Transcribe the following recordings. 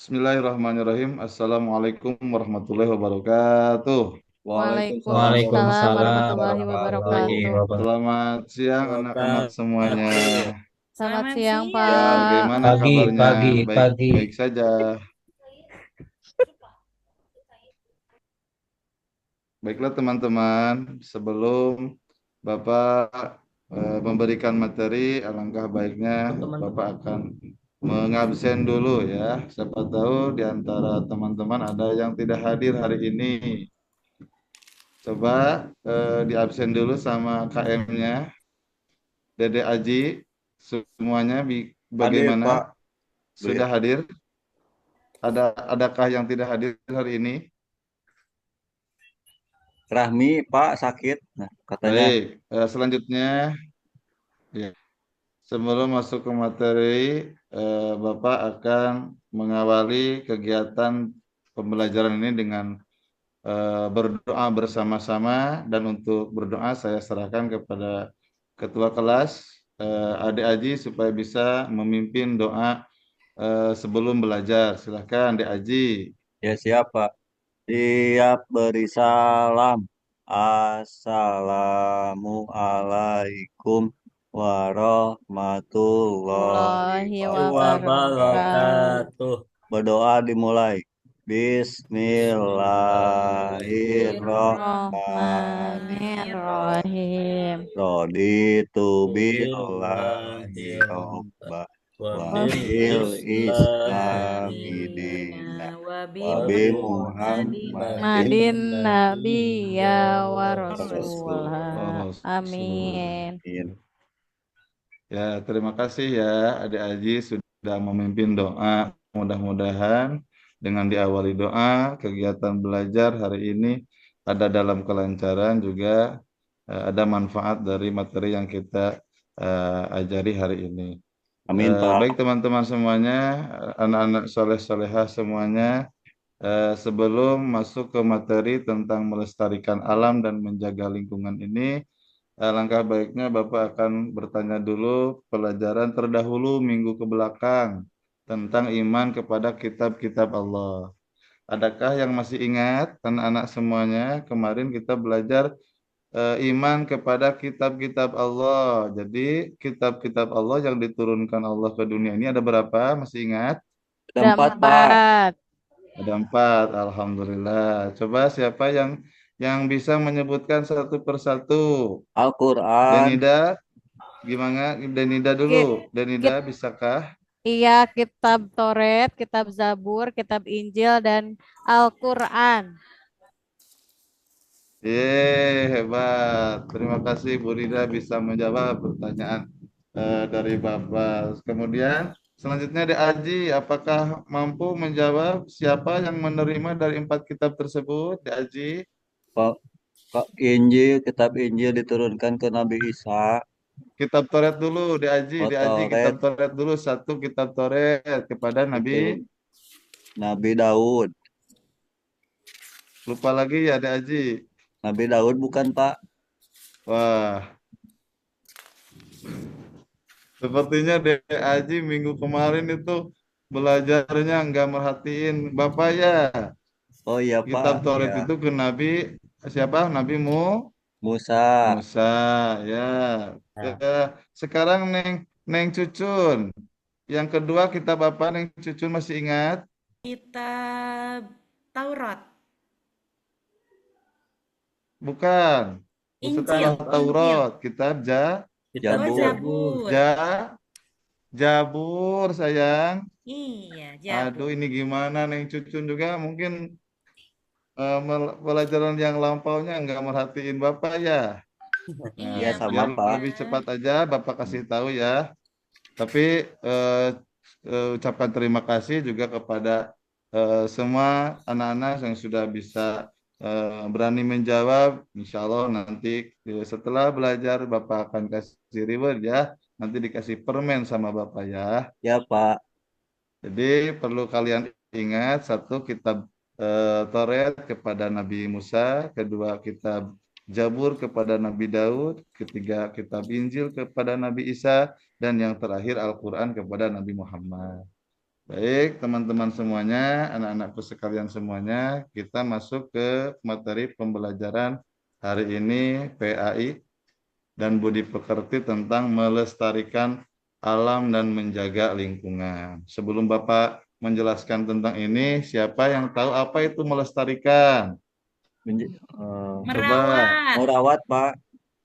Bismillahirrahmanirrahim. Assalamualaikum warahmatullahi wabarakatuh. Waalaikumsalam Waalaikumsalam warahmatullahi warahmatullahi wabarakatuh. wabarakatuh. Selamat siang anak-anak semuanya. Selamat Selamat siang, siang. Pak. Bagaimana Pagi, kabarnya? pagi, pagi. Baik-baik saja. Baiklah teman-teman, sebelum Bapak memberikan materi, alangkah baiknya Bapak akan mengabsen dulu ya. Siapa tahu di antara teman-teman ada yang tidak hadir hari ini. Coba diabsen dulu sama KM-nya. Dede Aji, semuanya Hadir bagaimana? Pak. Sudah hadir? Adakah yang tidak hadir hari ini? Rahmi Pak sakit. Nah, katanya Baik, selanjutnya ya, sebelum masuk ke materi, Bapak akan mengawali kegiatan pembelajaran ini dengan berdoa bersama-sama, dan untuk berdoa saya serahkan kepada ketua kelas, Adik Aji, supaya bisa memimpin doa sebelum belajar. Silahkan Adik Aji. ya siapa? Siap beri salam. Assalamualaikum Warahmatullahi warahmatullahi wabarakatuh. wabarakatuh. Wabarakatuh. Berdoa dimulai. Bismillahirrahmanirrahim. Bismillahirrahim. Raditu billahi Bismillahirrahmanirrahim. robba Wa wa Wah, bil bil Islami islami dina dina Wabi wa wa bi bi Muhammadin Muhammadin Madin Muhammadin Nabiya nabiyya wa wa Rasulah. rasulah. Amin. Ya, terima kasih ya Adik Aji sudah memimpin doa. Mudah-mudahan dengan diawali doa, kegiatan belajar hari ini ada dalam kelancaran, juga ada manfaat dari materi yang kita ajari hari ini. Amin Baik Pak. teman-teman semuanya, anak-anak soleh-solehah semuanya, sebelum masuk ke materi tentang melestarikan alam dan menjaga lingkungan ini, langkah baiknya Bapak akan bertanya dulu pelajaran terdahulu minggu ke belakang tentang iman kepada kitab-kitab Allah. Adakah yang masih ingat anak-anak semuanya, kemarin kita belajar iman kepada kitab-kitab Allah. Jadi kitab-kitab Allah yang diturunkan Allah ke dunia ini ada berapa? Masih ingat? Ada Ada 4 Pak. 4. Ada 4. Alhamdulillah. Coba siapa yang bisa menyebutkan satu persatu? Al-Quran. Denida, gimana? Denida dulu. Kit, Denida, kit, bisakah? iya, kitab Toret, kitab Zabur, kitab Injil, dan Al-Quran. Hebat. Terima kasih Bu Rida bisa menjawab pertanyaan dari Bapak. Kemudian selanjutnya ada Aji, apakah mampu menjawab siapa yang menerima dari 4 kitab tersebut? Di Aji, Pak, Pak Injil, kitab Injil diturunkan ke Nabi Isa. kitab Toret dulu, di Aji kitab Otoret Toret dulu, satu kitab Toret kepada Nabi. itu Nabi Daud. Lupa lagi ya, di Aji. Nabi Daud bukan Pak. Wah, sepertinya Dek Aji minggu kemarin itu belajarnya nggak merhatiin Bapak ya. Oh iya Kitab Pak, Taurat ya. itu ke Nabi siapa? Nabi Musa. Musa ya. Nah, Ya. Sekarang Neng Cucun. Yang kedua kitab apa, Neng Cucun, masih ingat? kitab Taurat, Bukan. Setelah Injil, Injil. Taurat, kitab kitab Oh, Jabur. Zabur. Zabur. Ja Jabur sayang. Iya, Aduh, Zabur. ini gimana Neng Cucun juga mungkin pelajaran yang lampaunya nggak merhatiin Bapak ya. Nah, Iya, Ya sama biar Pak. lebih Pak. cepat aja Bapak kasih tahu ya. Tapi ucapkan terima kasih juga kepada semua anak-anak yang sudah bisa berani menjawab. Insya Allah nanti setelah belajar Bapak akan kasih reward ya. Nanti dikasih permen sama Bapak ya. Ya Pak. Jadi perlu kalian ingat, satu kitab Toret kepada Nabi Musa, kedua kitab Jabur kepada Nabi Daud, ketiga kitab Injil kepada Nabi Isa, dan yang terakhir Al-Quran kepada Nabi Muhammad. Baik, teman-teman semuanya, anak-anakku sekalian semuanya, kita masuk ke materi pembelajaran hari ini PAI dan budi pekerti tentang melestarikan alam dan menjaga lingkungan. Sebelum Bapak menjelaskan tentang ini, siapa yang tahu apa itu melestarikan? Coba Merawat, Merawat, Pak.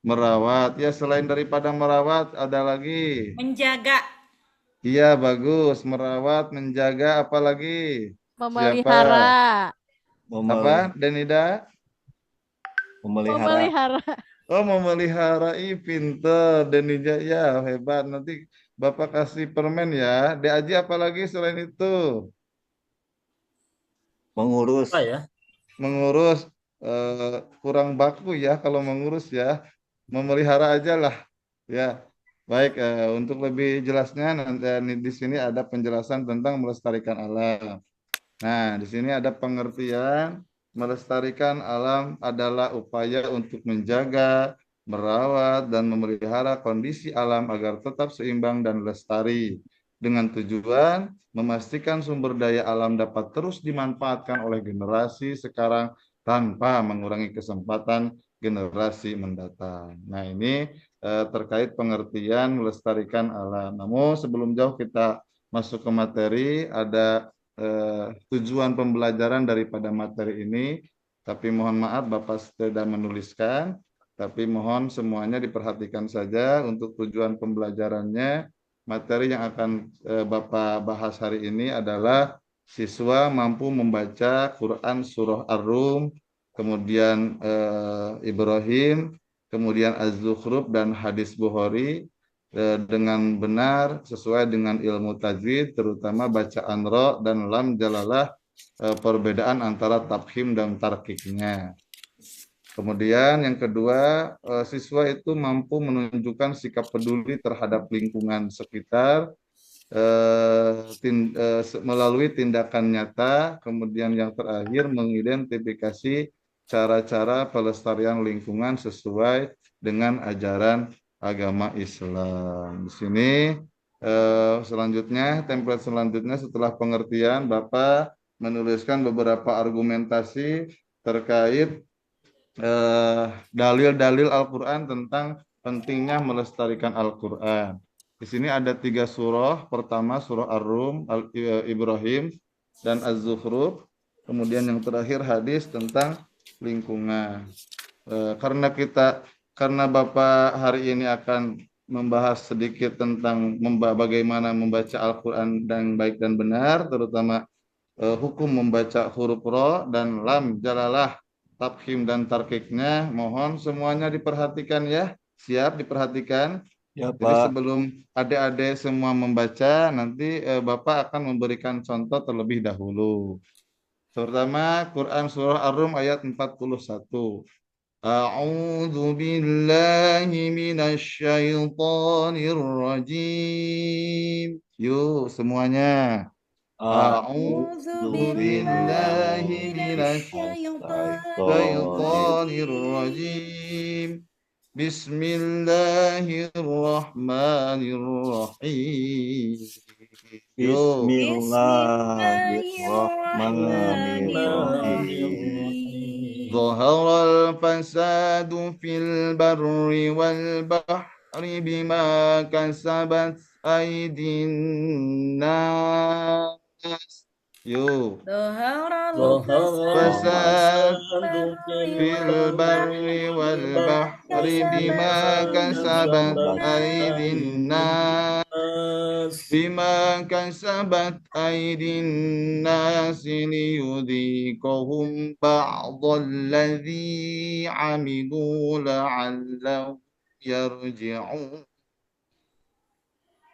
merawat. Ya, selain daripada merawat, ada lagi. menjaga, Iya, bagus. Merawat, menjaga, apa lagi? Siapa? Memelihara. Apa, Memel- Denida? Memelihara. Memelihara. Oh, memelihara. Ih, pinter. Denida, ya, hebat. Nanti Bapak kasih permen ya. Dek Aji, apa lagi selain itu? Mengurus. Apa ya? Mengurus. Kurang baku ya kalau mengurus ya. Memelihara aja lah. Ya, baik. Untuk lebih jelasnya, nanti di sini ada penjelasan tentang melestarikan alam. Nah, di sini ada pengertian melestarikan alam adalah upaya untuk menjaga, merawat, dan memelihara kondisi alam agar tetap seimbang dan lestari. Dengan tujuan memastikan sumber daya alam dapat terus dimanfaatkan oleh generasi sekarang tanpa mengurangi kesempatan generasi mendatang. Nah, ini terkait pengertian melestarikan alam. Namun sebelum jauh kita masuk ke materi, ada tujuan pembelajaran daripada materi ini, tapi mohon maaf Bapak tidak menuliskan, tapi mohon semuanya diperhatikan saja untuk tujuan pembelajarannya. Materi yang akan Bapak bahas hari ini adalah siswa mampu membaca Quran Surah Ar-Rum, kemudian Ibrahim, kemudian Az-Zukhruf dan hadis Bukhari dengan benar sesuai dengan ilmu tajwid, terutama bacaan ro dan lam jalalah, perbedaan antara tafhim dan tarkiknya. Kemudian yang kedua, siswa itu mampu menunjukkan sikap peduli terhadap lingkungan sekitar melalui tindakan nyata. Kemudian yang terakhir, mengidentifikasi cara-cara pelestarian lingkungan sesuai dengan ajaran agama Islam. Di sini selanjutnya, template selanjutnya setelah pengertian, Bapak menuliskan beberapa argumentasi terkait dalil-dalil Al-Quran tentang pentingnya melestarikan Al-Quran. Di sini ada 3 surah. Pertama surah Ar-Rum, Ibrahim, dan Az-Zukhruf. Kemudian yang terakhir hadis tentang lingkungan. Karena Bapak hari ini akan membahas sedikit tentang bagaimana membaca Al-Quran dan baik dan benar, terutama hukum membaca huruf ro dan lam jalalah, tafhim dan tarkiknya, mohon semuanya diperhatikan ya. Siap diperhatikan. Ya, Jadi Pak. sebelum adik-adik semua membaca, nanti Bapak akan memberikan contoh terlebih dahulu. Pertama, Quran Surah Ar-Rum ayat 41. A'udzu billahi minasy syaithanir rajim. Yuk semuanya. A'udzu billahi minasy syaitanir rajim. Bismillahirrahmanirrahim. Yo. Bismillahirrahmanirrahim. Zaharal fasadu fil barri wal bahri bima kasabat aydin nas. Yo. Zaharal Fasad Fasad fil barri wal bahri bima kasabat aydin nas. Bima kasabat aydin nas liyudhiqahum ba'dalladzi 'amilu la'allahum yarji'un.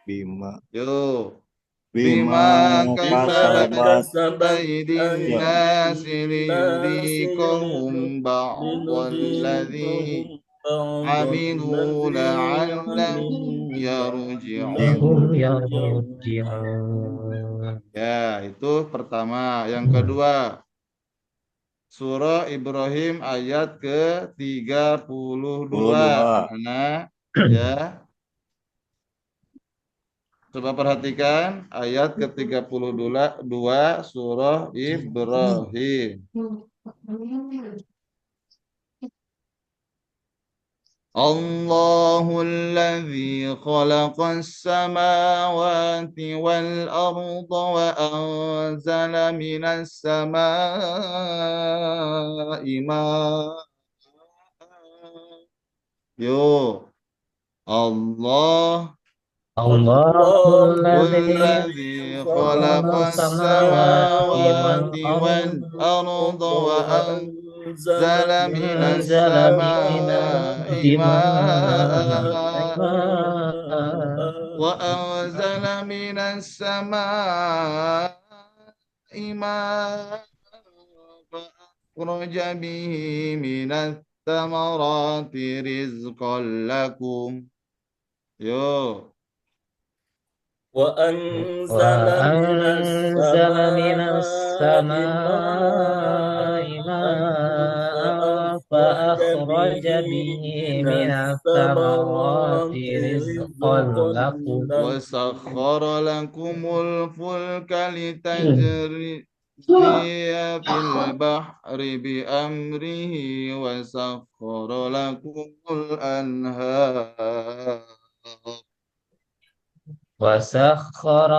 Bima. Yo. Bima kasabat kasabat aydin nas liyudhiqahum ba'dalladzi 'amilu la'allahum yarji'un. Ya, itu pertama. Yang kedua, surah Ibrahim ayat ke-32. Anak, ya. Coba perhatikan ayat ke-32 surah Ibrahim. Allahul ladzi khalaqas samawati wal arda wa anzala minas samaa'i ma'an. Yo, Allah Allahul ladzi الذي خلق khalaqa samawati wal السماوات والأرض arda wa وأنزل من anzala السماء minal ماء ma'a وأنزل من السماء ماء فأخرج به من الثمرات رزقا لكم. Yo, وأنزل من السماء ماء فأخرج به من الثمرات رزقا لكم وسخر لكم الفلك لتجري في البحر بأمره وسخر لكم الأنهار وسخر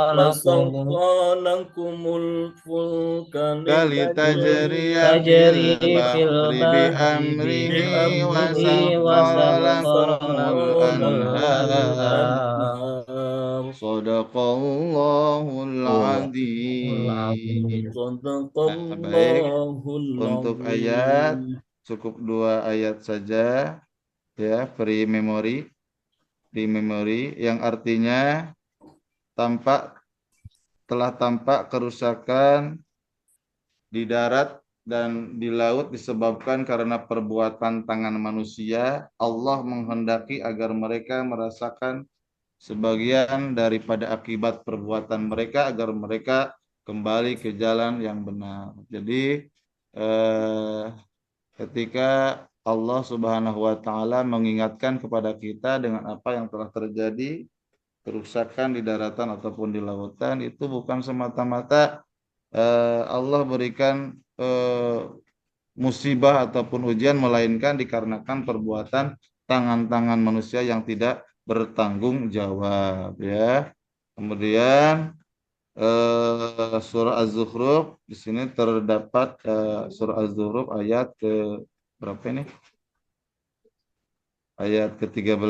لكم الفلك لتجري في تجري في البحر البحر بأمره بأمره وسخر وسخر لكم لكم الأنهار الأنهار صدق الله العظيم. Nah, baik. Untuk ayat cukup 2 ayat saja ya, free memory yang artinya telah tampak kerusakan di darat dan di laut disebabkan karena perbuatan tangan manusia. Allah menghendaki agar mereka merasakan sebagian daripada akibat perbuatan mereka agar mereka kembali ke jalan yang benar. Jadi ketika Allah Subhanahu wa taala mengingatkan kepada kita dengan apa yang telah terjadi, kerusakan di daratan ataupun di lautan, itu bukan semata-mata Allah berikan musibah ataupun ujian, melainkan dikarenakan perbuatan tangan-tangan manusia yang tidak bertanggung jawab ya. Kemudian surah Az-Zukhruf, di sini terdapat surah Az-Zukhruf ayat ke berapa ini? Ayat ke-13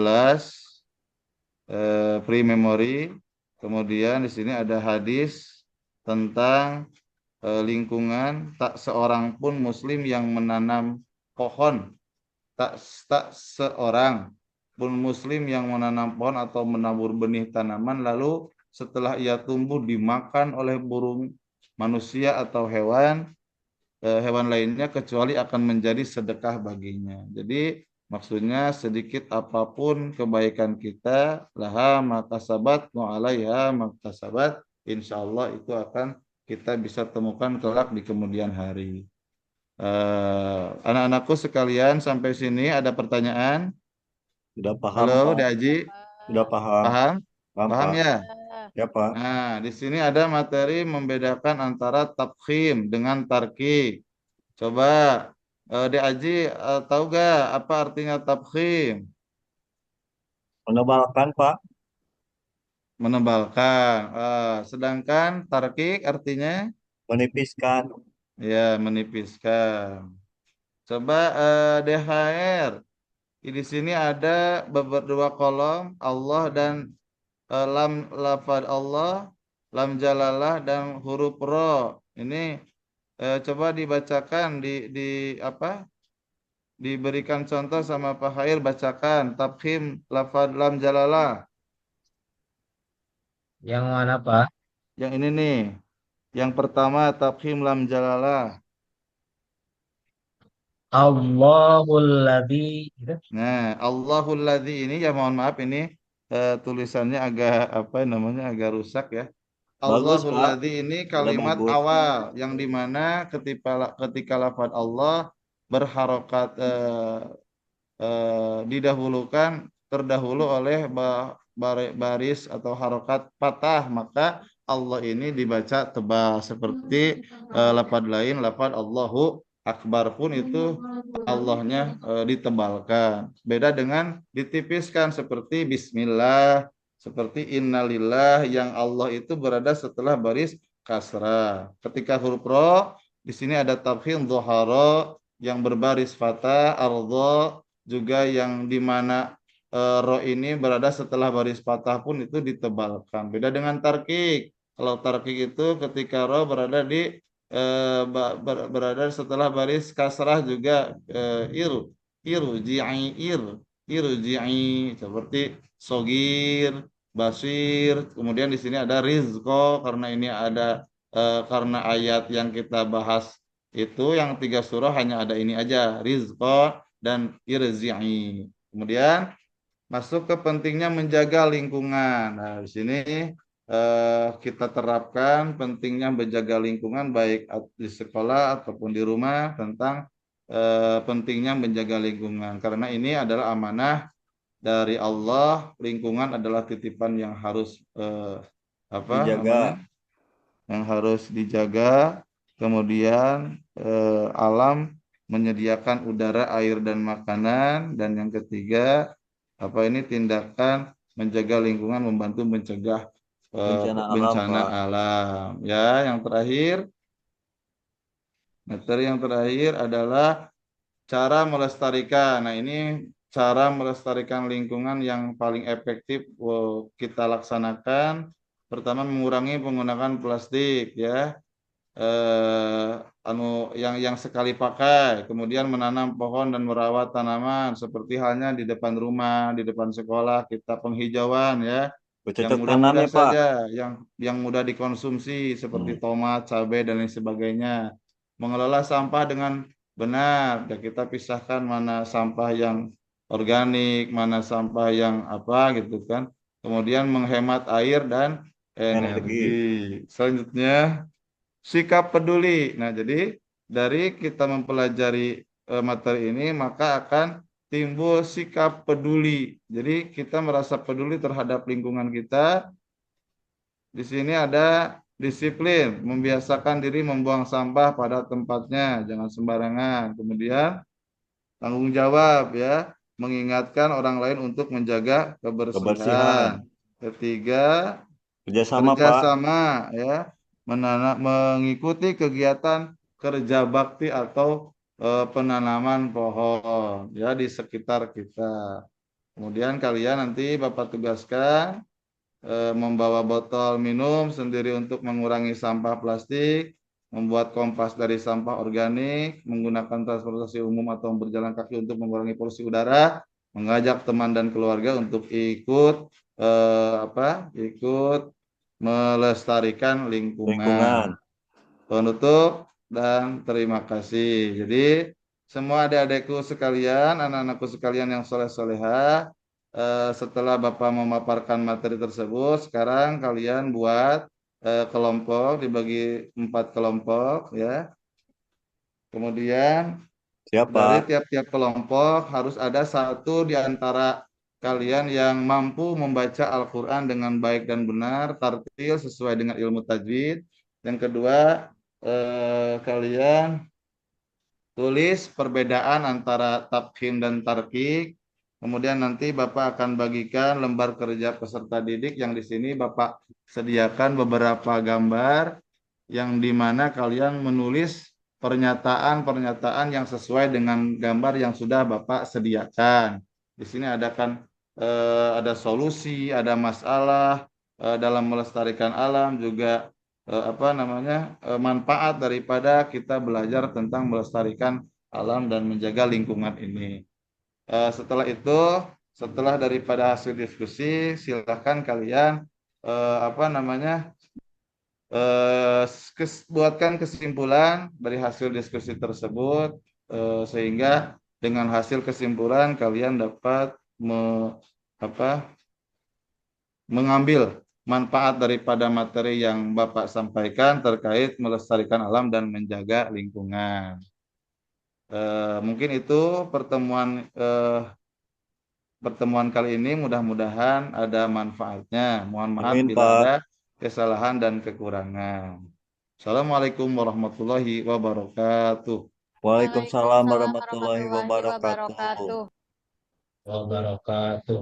free memory. Kemudian di sini ada hadis tentang lingkungan, tak seorang pun muslim yang menanam pohon, tak seorang pun muslim yang menanam pohon atau menabur benih tanaman lalu setelah ia tumbuh dimakan oleh burung, manusia atau hewan lainnya kecuali akan menjadi sedekah baginya. Jadi maksudnya sedikit apapun kebaikan kita, laha makasabat wa alaiha makasabat, insyaallah itu akan kita bisa temukan kelak di kemudian hari. Anak-anakku sekalian, sampai sini ada pertanyaan? Sudah paham, Halo, Pak? Diaji? Sudah paham? Paham? Paham, Paham Pak? ya? Ya, Pak. Nah, di sini ada materi membedakan antara tafkhim dengan tarkik. Coba Dek Aji tahu gak apa artinya tafkhim? Menebalkan, Pak. Menebalkan. Sedangkan tarkik artinya Menipiskan. ya menipiskan. Coba DHR. Di sini ada dua kolom, Allah dan lam lafad Allah, lam jalalah dan huruf ro. Ini coba dibacakan di apa? Diberikan contoh sama Pak Khair, bacakan tafkhim lafad lam jalalah. Yang mana, Pak? Yang ini nih. Yang pertama tafkhim lam jalalah. Allahul ladzi gitu. Nah, Allahul ladzi ini ya mohon maaf ini tulisannya agak apa namanya agak rusak ya. Bagus, Allahul Pak. ladzi ini Sudah kalimat bagus. awal yang dimana ketika lafaz Allah berharokat didahulukan terdahulu oleh baris atau harokat patah, maka Allah ini dibaca tebal seperti lafaz lain, lafaz Allahu Akbar pun itu Allahnya ditebalkan. Beda dengan ditipiskan seperti Bismillah, seperti Innalillah yang Allah itu berada setelah baris kasrah. Ketika huruf ro di sini ada tafkhim dhohara yang berbaris fathah, ardo juga yang dimana ro ini berada setelah baris fathah pun itu ditebalkan. Beda dengan tarkik. Kalau tarkik itu ketika ro berada di berada setelah baris kasrah juga irji'i seperti sogir, basir. Kemudian di sini ada rizqo karena ini ada karena ayat yang kita bahas itu yang 3 surah hanya ada ini aja, rizqo dan irzi'i. Kemudian masuk ke pentingnya menjaga lingkungan. Nah, di sini kita terapkan pentingnya menjaga lingkungan baik di sekolah ataupun di rumah tentang pentingnya menjaga lingkungan. Karena ini adalah amanah dari Allah, lingkungan adalah titipan yang harus apa namanya? Dijaga. Yang harus dijaga. Kemudian alam menyediakan udara, air dan makanan, dan yang ketiga tindakan menjaga lingkungan membantu mencegah Bencana alam, bencana Pak. alam. Ya, yang terakhir, materi yang terakhir adalah cara melestarikan. Nah, ini cara melestarikan lingkungan yang paling efektif kita laksanakan. Pertama, mengurangi penggunaan plastik, ya. Yang sekali pakai, kemudian menanam pohon dan merawat tanaman seperti halnya di depan rumah, di depan sekolah, kita penghijauan, ya. Yang Bercocok tanam mudah-mudah ya, Pak. saja, yang mudah dikonsumsi seperti tomat, cabai dan lain sebagainya. Mengelola sampah dengan benar, dan kita pisahkan mana sampah yang organik, mana sampah yang apa gitu kan. Kemudian menghemat air dan Energi. Selanjutnya sikap peduli. Nah, jadi dari kita mempelajari materi ini maka akan timbul sikap peduli. Jadi kita merasa peduli terhadap lingkungan kita. Di sini ada disiplin, membiasakan diri membuang sampah pada tempatnya, jangan sembarangan. Kemudian tanggung jawab, ya, mengingatkan orang lain untuk menjaga Kebersihan. kebersihan. Ketiga, Kerjasama, Pak. kerjasama, ya, mengikuti kegiatan kerja bakti atau penanaman pohon, ya, di sekitar kita. Kemudian kalian nanti Bapak tugaskan membawa botol minum sendiri untuk mengurangi sampah plastik, membuat kompas dari sampah organik, menggunakan transportasi umum atau berjalan kaki untuk mengurangi polusi udara, mengajak teman dan keluarga untuk ikut ikut melestarikan lingkungan. Penutup dan terima kasih. Jadi semua adik-adikku sekalian, anak-anakku sekalian yang soleh-soleha, setelah Bapak memaparkan materi tersebut, sekarang kalian buat kelompok, dibagi 4 kelompok, ya. Kemudian dari tiap-tiap kelompok harus ada satu di antara kalian yang mampu membaca Al-Quran dengan baik dan benar, tartil sesuai dengan ilmu tajwid. Yang kedua, kalian tulis perbedaan antara tafkhim dan tarkik. Kemudian nanti Bapak akan bagikan lembar kerja peserta didik yang di sini Bapak sediakan beberapa gambar yang di mana kalian menulis pernyataan-pernyataan yang sesuai dengan gambar yang sudah Bapak sediakan. Di sini ada solusi, ada masalah dalam melestarikan alam, juga manfaat daripada kita belajar tentang melestarikan alam dan menjaga lingkungan ini. Setelah itu, setelah daripada hasil diskusi, silakan kalian buatkan kesimpulan dari hasil diskusi tersebut, sehingga dengan hasil kesimpulan kalian dapat mengambil manfaat daripada materi yang Bapak sampaikan terkait melestarikan alam dan menjaga lingkungan. Mungkin itu pertemuan pertemuan kali ini mudah-mudahan ada manfaatnya. Mohon maaf Amin, bila Pak. ada kesalahan dan kekurangan. Assalamualaikum warahmatullahi wabarakatuh. Waalaikumsalam Waalaikumsalam warahmatullahi warahmatullahi wabarakatuh. wabarakatuh. Wabarakatuh.